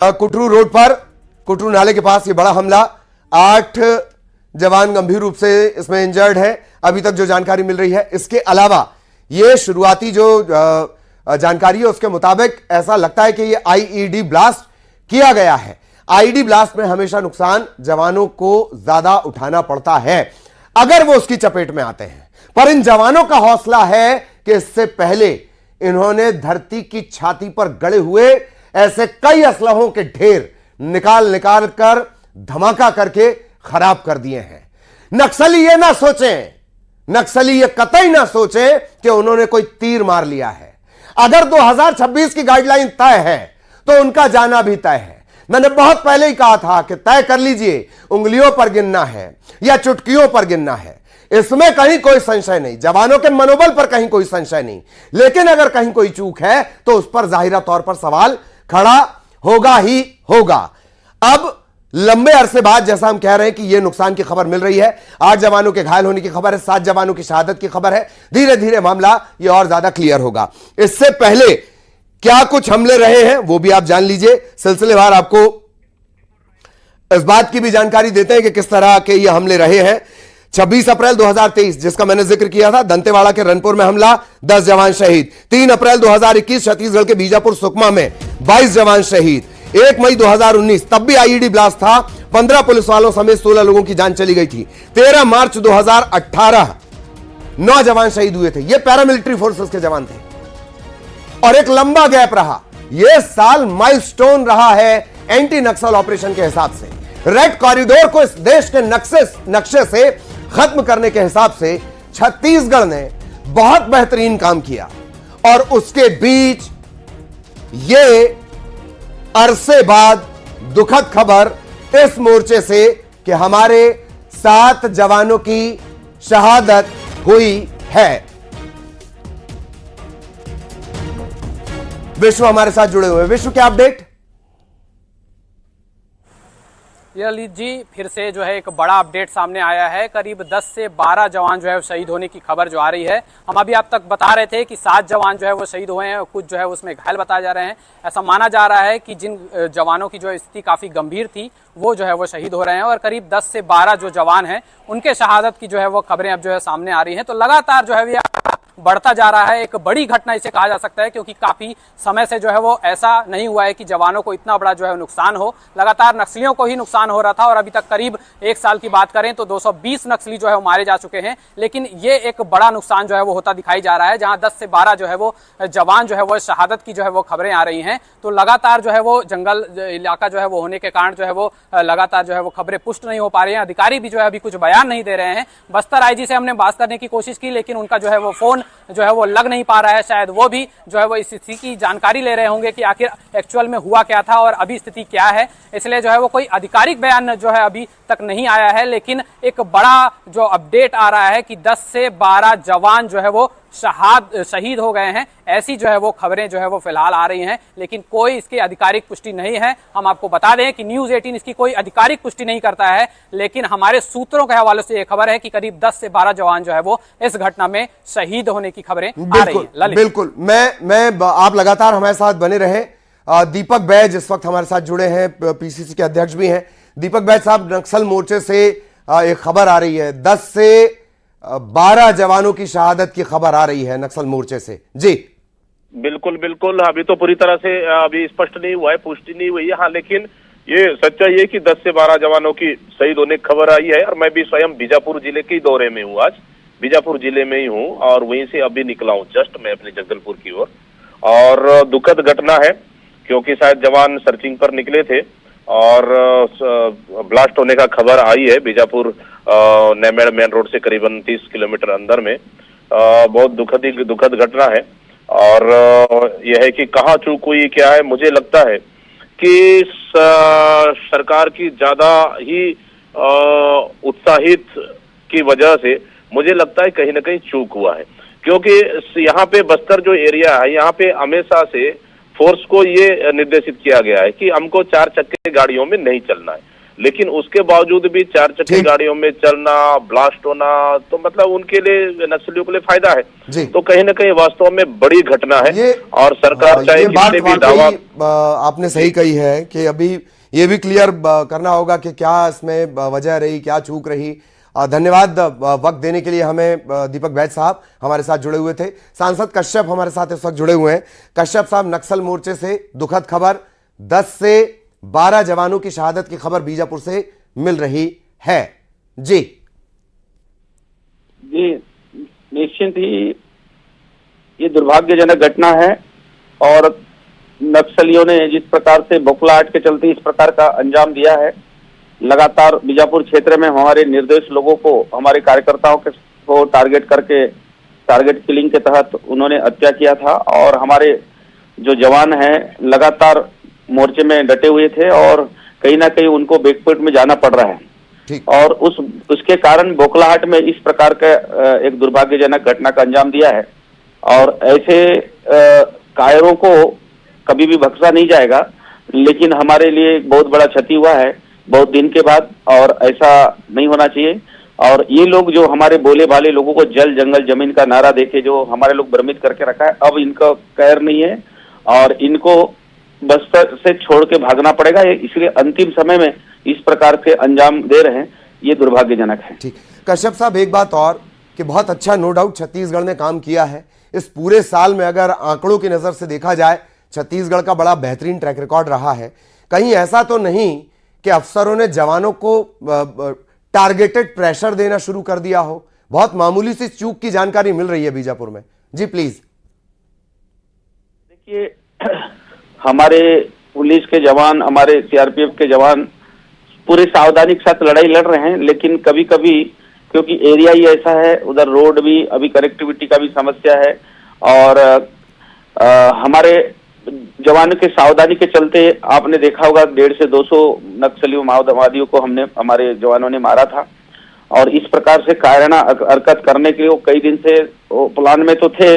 Kutru road पर कुटरू नाले के पास ये बड़ा हमला, 8 जवान गंभीर रूप से इसमें इंजर्ड है अभी तक जो जानकारी मिल रही है। इसके अलावा ये शुरुआती जो जानकारी है उसके मुताबिक ऐसा लगता है कि ये आईईडी ब्लास्ट किया गया है। आईईडी ब्लास्ट में हमेशा नुकसान जवानों को ज्यादा उठाना पड़ता है अगर वो उसकी चपेट में आते हैं, पर इन जवानों का हौसला है कि इससे पहले इन्होंने धरती की छाती पर गड़े हुए ऐसे कई असलहों के ढेर निकाल कर धमाका करके खराब कर दिए हैं। नक्सली ये ना सोचें, नक्सली ये कतई ना सोचें कि उन्होंने कोई तीर मार लिया है। अगर 2026 की गाइडलाइन तय है तो उनका जाना भी तय है। मैंने बहुत पहले ही कहा था कि तय कर लीजिए, उंगलियों पर गिनना है या चुटकियों पर गिनना है, इसमें कहीं कोई संशय नहीं, जवानों के मनोबल पर कहीं कोई संशय नहीं। लेकिन अगर कहीं कोई चूक है तो उस पर जाहिरा तौर पर सवाल खड़ा होगा ही होगा। अब लंबे अरसे बाद जैसा हम कह रहे हैं कि यह नुकसान की खबर मिल रही है, 8 जवानों के घायल होने की खबर है, 7 जवानों की शहादत की खबर है। धीरे धीरे मामला यह और ज्यादा क्लियर होगा। इससे पहले क्या कुछ हमले रहे हैं वो भी आप जान लीजिए। सिलसिलेवार आपको इस बात की भी जानकारी देते हैं कि किस तरह के ये हमले रहे हैं। 26 अप्रैल 2023 जिसका मैंने जिक्र किया था, दंतेवाड़ा के रनपुर में हमला, 10 जवान शहीद। 3 अप्रैल 2021 छत्तीसगढ़ के बीजापुर सुकमा में 22 जवान शहीद। 1 मई 2019 तब भी आईईडी ब्लास्ट था, 15 पुलिस वालों समेत 16 लोगों की जान चली गई थी। 13 मार्च 2018 9 जवान शहीद हुए थे, ये पैरामिलिट्री फोर्सेस के जवान थे। और एक लंबा गैप रहा, यह साल माइलस्टोन रहा है एंटी नक्सल ऑपरेशन के हिसाब से। रेड कॉरिडोर को इस देश के नक्शे से खत्म करने के हिसाब से छत्तीसगढ़ ने बहुत बेहतरीन काम किया। और उसके बीच ये अरसे बाद दुखद खबर इस मोर्चे से कि हमारे 7 जवानों की शहादत हुई है। विश्व हमारे साथ जुड़े हुए हैं। विश्व, क्या अपडेट? ललित जी, फिर से जो है एक बड़ा अपडेट सामने आया है। करीब 10 से 12 जवान जो है शहीद होने की खबर जो आ रही है। हम अभी आप तक बता रहे थे कि 7 जवान जो है वो शहीद हुए हैं, कुछ जो है उसमें घायल बताए जा रहे हैं। ऐसा माना जा रहा है कि जिन जवानों की जो स्थिति काफी गंभीर थी वो जो है वो शहीद हो रहे हैं, और करीब 10 से 12 जो जवान हैं उनके शहादत की जो है वो खबरें अब जो है सामने आ रही हैं। तो लगातार जो है बढ़ता जा रहा है। एक बड़ी घटना इसे कहा जा सकता है, क्योंकि काफी समय से जो है वो ऐसा नहीं हुआ है कि जवानों को इतना बड़ा जो है नुकसान हो। लगातार नक्सलियों को ही नुकसान हो रहा था, और अभी तक करीब 1 साल की बात करें तो 220 नक्सली जो है वो मारे जा चुके हैं। लेकिन ये एक बड़ा नुकसान जो है वो होता दिखाई जा रहा है, जहां 10 से 12 जो है वो जवान जो है वो शहादत की जो है वो खबरें आ रही हैं। तो लगातार जो है वो जंगल इलाका जो है वो होने के कारण जो है वो लगातार जो है वो खबरें पुष्ट नहीं हो पा रही हैं। अधिकारी भी जो है अभी कुछ बयान नहीं दे रहे हैं। बस्तर आईजी से हमने बात करने की कोशिश की, लेकिन उनका जो है वो फोन जो है वो लग नहीं पा रहा है। शायद वो भी जो है वो इस स्थिति की जानकारी ले रहे होंगे कि आखिर एक्चुअल में हुआ क्या था और अभी स्थिति क्या है। इसलिए जो है वो कोई आधिकारिक बयान जो है अभी तक नहीं आया है। लेकिन एक बड़ा जो अपडेट आ रहा है कि 10 से 12 जवान जो है वो शहीद हो गए हैं, ऐसी जो है वो खबरें जो है वो फिलहाल आ रही हैं। लेकिन कोई इसकी आधिकारिक पुष्टि नहीं है। हम आपको बता दें कि न्यूज़ 18 इसकी कोई आधिकारिक पुष्टि नहीं करता है, लेकिन हमारे सूत्रों के हवाले से यह खबर है कि करीब 10 से 12 जवान जो है वो इस घटना में शहीद होने की खबरें आ रही हैं। बिल्कुल, मैं आप लगातार हमारे साथ बने रहे। दीपक बैज इस वक्त हमारे साथ जुड़े हैं, पीसीसी के अध्यक्ष भी हैं। दीपक बैज साहब, नक्सल मोर्चे से एक खबर आ रही है, 10 से 12 जवानों की शहादत की खबर आ रही है नक्सल मोर्चे से। जी बिल्कुल बिल्कुल, अभी तो पूरी तरह से अभी स्पष्ट नहीं हुआ है, पुष्टि नहीं हुई है। हाँ, लेकिन ये सच्चाई है कि 10 से 12 जवानों की शहीद होने की खबर आई है। और मैं भी स्वयं बीजापुर जिले के दौरे में हूँ, आज बीजापुर जिले में ही हूँ, और वहीं से अभी निकला हूँ जस्ट मैं अपने जगदलपुर की ओर। और दुखद घटना है, क्योंकि शायद जवान सर्चिंग पर निकले थे और ब्लास्ट होने का खबर आई है बीजापुर नेमेड़ मेन रोड से करीबन 30 किलोमीटर अंदर में। बहुत दुखद घटना है। और यह है कि कहाँ चूक हुई, क्या है, मुझे लगता है कि सरकार की ज्यादा ही उत्साहित की वजह से मुझे लगता है कहीं ना कहीं चूक हुआ है। क्योंकि यहाँ पे बस्तर जो एरिया है, यहाँ पे हमेशा से फोर्स को ये निर्देशित किया गया है कि हमको 4 चक्के गाड़ियों में नहीं चलना है। लेकिन उसके बावजूद भी 4 चक्की गाड़ियों में चलना, ब्लास्ट होना, तो मतलब उनके लिए, नक्सलियों के लिए फायदा है। तो कहीं ना कहीं वास्तव में बड़ी घटना है। और सरकार चाहे जितने भी दावा, आपने सही कही है कि अभी ये भी क्लियर करना होगा कि क्या इसमें वजह रही, क्या चूक रही। धन्यवाद वक्त देने के लिए हमें दीपक वैद साहब हमारे साथ जुड़े हुए थे। सांसद कश्यप हमारे साथ इस वक्त जुड़े हुए हैं। कश्यप साहब, नक्सल मोर्चे से दुखद खबर, 10 से 12 जवानों की शहादत की खबर बीजापुर से मिल रही है। जी निश्चित ही ये दुर्भाग्यजनक घटना है और नक्सलियों ने जिस प्रकार से बौखलाहट के चलते इस प्रकार का अंजाम दिया है, लगातार बीजापुर क्षेत्र में हमारे निर्दोष लोगों को, हमारे कार्यकर्ताओं को टारगेट करके, टारगेट किलिंग के तहत उन्होंने हत्या किया था। और हमारे जो जवान हैं लगातार मोर्चे में डटे हुए थे और कहीं ना कहीं उनको बैकफुट में जाना पड़ रहा है। और उसके कारण बौखलाहट में इस प्रकार का एक दुर्भाग्यजनक घटना का अंजाम दिया है। और ऐसे कायरों को कभी भी बख्शा नहीं जाएगा, लेकिन हमारे लिए बहुत बड़ा क्षति हुआ है बहुत दिन के बाद, और ऐसा नहीं होना चाहिए। और ये लोग जो हमारे बोले भाले लोगों को जल जंगल जमीन का नारा देके जो हमारे लोग भ्रमित करके रखा है, अब इनका कहर नहीं है और इनको बस्तर से छोड़ के भागना पड़ेगा। इसलिए अंतिम समय में इस प्रकार के अंजाम दे रहे हैं, ये दुर्भाग्यजनक है। ठीक, कश्यप साहब एक बात और कि बहुत अच्छा नो डाउट छत्तीसगढ़ ने काम किया है इस पूरे साल में। अगर आंकड़ों की नजर से देखा जाए, छत्तीसगढ़ का बड़ा बेहतरीन ट्रैक रिकॉर्ड रहा है। कहीं ऐसा तो नहीं कि अफसरों ने जवानों को टारगेटेड प्रेशर देना शुरू कर दिया हो? बहुत मामूली सी चूक की जानकारी मिल रही है बीजापुर में। जी प्लीज। देखिए, हमारे पुलिस के जवान, हमारे सीआरपीएफ के जवान पूरे सावधानी के साथ लड़ाई लड़ रहे हैं, लेकिन कभी कभी क्योंकि एरिया ही ऐसा है, उधर रोड भी, अभी कनेक्टिविटी का भी समस्या है और हमारे जवान के सावधानी के चलते आपने देखा होगा 150 से 200 नक्सलियों माओवादियों को हमारे जवानों ने मारा था। और इस प्रकार से कायराना हरकत करने के लिए वो कई दिन से प्लान में तो थे,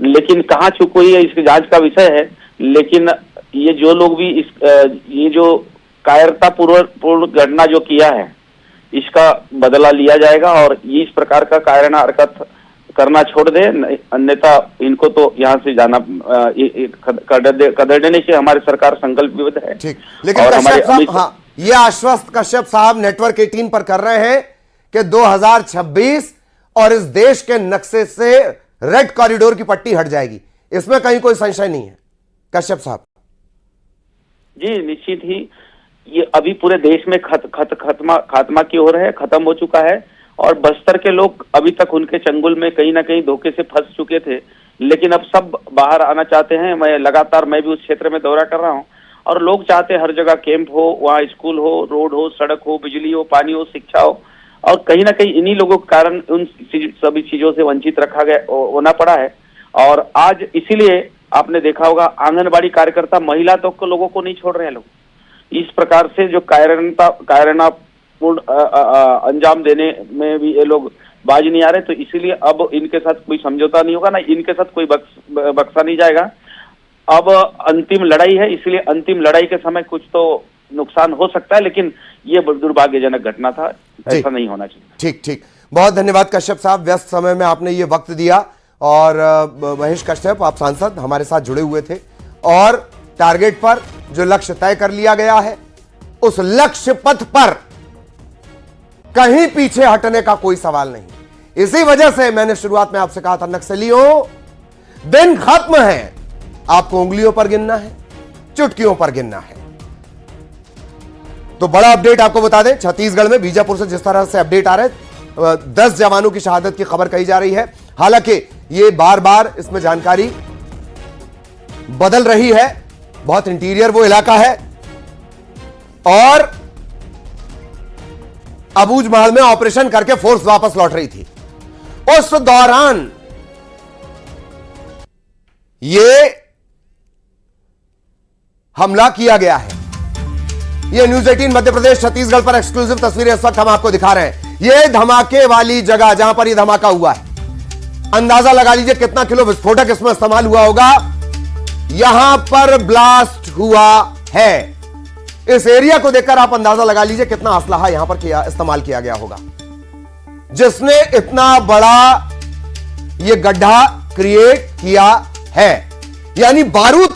लेकिन कहाँ चूक हुई है इसकी जांच का विषय है। लेकिन ये जो लोग भी ये जो कायरता पूर्ण घटना जो किया है, इसका बदला लिया जाएगा और ये इस प्रकार का कायराना हरकत करना छोड़ दे, अन्यथा इनको तो यहाँ से जाना कदरने से हमारी सरकार संकल्पित है। ठीक, लेकिन कश्यप साहब, हाँ, ये आश्वस्त कश्यप साहब नेटवर्क 18 पर कर रहे हैं कि 2026 और इस देश के नक्शे से रेड कॉरिडोर की पट्टी हट जाएगी, इसमें कहीं कोई संशय नहीं है कश्यप साहब? जी निश्चित ही, ये अभी पूरे देश में खात्मा की ओर है, खत्म हो चुका है। और बस्तर के लोग अभी तक उनके चंगुल में कहीं ना कहीं धोखे से फंस चुके थे, लेकिन अब सब बाहर आना चाहते हैं। मैं भी उस क्षेत्र में दौरा कर रहा हूँ और लोग चाहते हैं हर जगह कैंप हो, वहाँ स्कूल हो, रोड हो, सड़क हो, बिजली हो, पानी हो, शिक्षा हो। और कहीं ना कहीं इन्हीं लोगों के कारण उन सभी चीजों से वंचित रखा गया होना पड़ा है। और आज इसीलिए आपने देखा होगा आंगनबाड़ी कार्यकर्ता, महिला तक को लोगों को नहीं छोड़ रहे हैं लोग। इस प्रकार से जो कायराना पूर्ण अंजाम देने में भी ये लोग बाज नहीं आ रहे, तो इसीलिए अब इनके साथ कोई समझौता नहीं होगा, ना इनके साथ कोई बख्शा नहीं जाएगा। अब अंतिम लड़ाई है, इसलिए अंतिम लड़ाई के समय कुछ तो नुकसान हो सकता है, लेकिन ये दुर्भाग्यजनक घटना था, ऐसा नहीं होना चाहिए। ठीक ठीक, बहुत धन्यवाद कश्यप साहब, व्यस्त समय में आपने ये वक्त दिया। और महेश कश्यप, आप सांसद हमारे साथ जुड़े हुए थे और टारगेट पर जो लक्ष्य तय कर लिया गया है, उस लक्ष्य पथ पर कहीं पीछे हटने का कोई सवाल नहीं। इसी वजह से मैंने शुरुआत में आपसे कहा था, नक्सलियों दिन खत्म है, आपको उंगलियों पर गिनना है, चुटकियों पर गिनना है। तो बड़ा अपडेट आपको बता दें, छत्तीसगढ़ में बीजापुर से जिस तरह से अपडेट आ रहे हैं, 10 जवानों की शहादत की खबर कही जा रही है। हालांकि ये बार बार इसमें जानकारी बदल रही है, बहुत इंटीरियर वो इलाका है और अबूझ महल में ऑपरेशन करके फोर्स वापस लौट रही थी। उस दौरान ये हमला किया गया है। ये न्यूज 18 मध्य प्रदेश छत्तीसगढ़ पर एक्सक्लूसिव तस्वीरें इस वक्त हम आपको दिखा रहे हैं। ये धमाके वाली जगह जहां पर ये धमाका हुआ है, अंदाजा लगा लीजिए कितना किलो विस्फोटक इसमें इस्तेमाल हुआ होगा। यहां पर ब्लास्ट हुआ है इस एरिया को देखकर आप अंदाजा लगा लीजिए कितना असलाहा यहां पर इस्तेमाल किया गया होगा, जिसने इतना बड़ा यह गड्ढा क्रिएट किया है। यानी बारूद